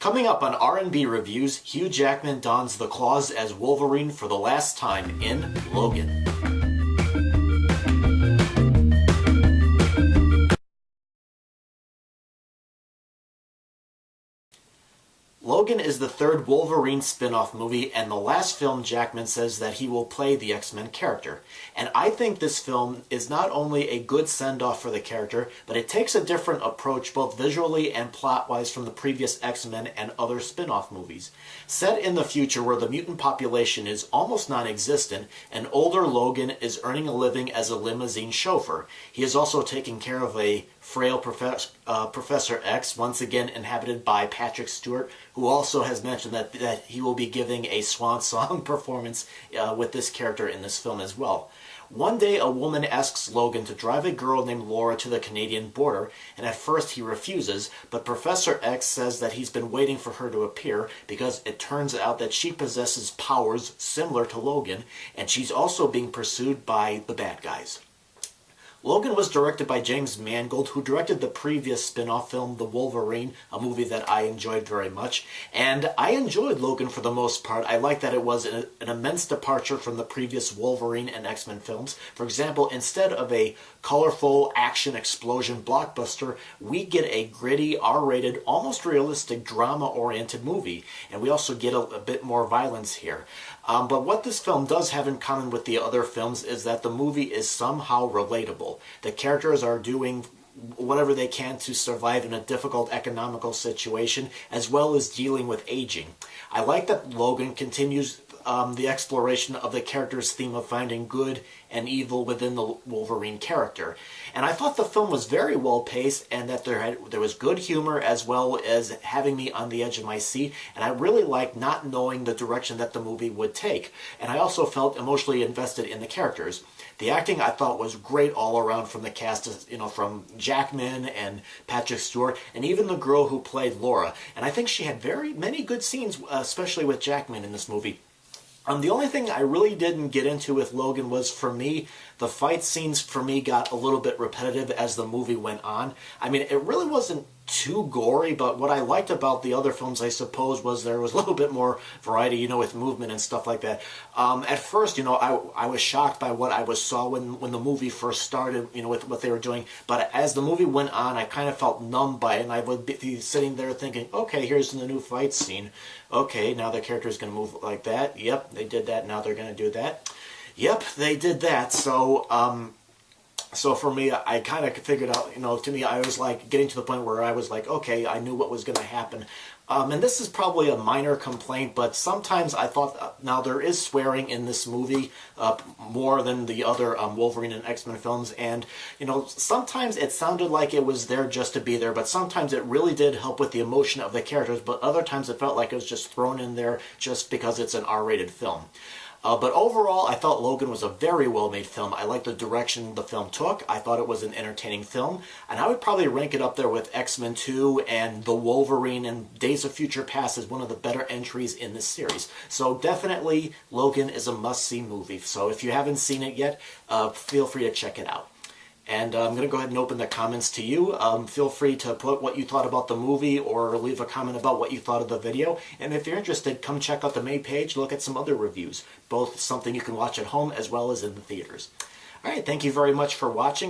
Coming up on R&B Reviews, Hugh Jackman dons the claws as Wolverine for the last time in Logan. Logan is the third Wolverine spin-off movie and the last film Jackman says that he will play the X-Men character. And I think this film is not only a good send-off for the character, but it takes a different approach both visually and plot-wise from the previous X-Men and other spin-off movies. Set in the future where the mutant population is almost non-existent, an older Logan is earning a living as a limousine chauffeur. He is also taking care of a frail Professor X, once again inhabited by Patrick Stewart, who also has mentioned that he will be giving a swan song performance with this character in this film as well. One day a woman asks Logan to drive a girl named Laura to the Canadian border, and at first he refuses, but Professor X says that he's been waiting for her to appear because it turns out that she possesses powers similar to Logan, and she's also being pursued by the bad guys. Logan was directed by James Mangold, who directed the previous spin-off film, The Wolverine, a movie that I enjoyed very much. And I enjoyed Logan for the most part. I like that it was an immense departure from the previous Wolverine and X-Men films. For example, instead of a colorful action explosion blockbuster, we get a gritty, R-rated, almost realistic drama-oriented movie. And we also get a bit more violence here. But what this film does have in common with the other films is that the movie is somehow relatable. The characters are doing whatever they can to survive in a difficult economical situation, as well as dealing with aging. I like that Logan continues the exploration of the character's theme of finding good and evil within the Wolverine character. And I thought the film was very well paced and that there was good humor as well as having me on the edge of my seat, and I really liked not knowing the direction that the movie would take. And I also felt emotionally invested in the characters. The acting I thought was great all around from the cast, from Jackman and Patrick Stewart, and even the girl who played Laura. And I think she had very many good scenes, especially with Jackman in this movie. The only thing I really didn't get into with Logan was, for me, the fight scenes for me got a little bit repetitive as the movie went on. I mean, it really wasn't too gory, but what I liked about the other films, I suppose, was there was a little bit more variety, with movement and stuff like that. At first, I was shocked by what I saw when the movie first started, with what they were doing. But as the movie went on, I kind of felt numb by it, and I would be sitting there thinking, okay, here's the new fight scene. Okay, now the character is going to move like that. Yep, they did that. Now they're going to do that. Yep, they did that. So for me, I kind of figured out, to me, I was like getting to the point where I was like, okay, I knew what was going to happen. And this is probably a minor complaint, but sometimes I thought, now there is swearing in this movie more than the other Wolverine and X-Men films, and, sometimes it sounded like it was there just to be there, but sometimes it really did help with the emotion of the characters, but other times it felt like it was just thrown in there just because it's an R-rated film. But overall, I thought Logan was a very well-made film. I liked the direction the film took. I thought it was an entertaining film. And I would probably rank it up there with X-Men 2 and The Wolverine and Days of Future Past as one of the better entries in this series. So definitely, Logan is a must-see movie. So if you haven't seen it yet, feel free to check it out. And I'm going to go ahead and open the comments to you. Feel free to put what you thought about the movie or leave a comment about what you thought of the video. And if you're interested, come check out the main page, look at some other reviews. Both something you can watch at home as well as in the theaters. Alright, thank you very much for watching.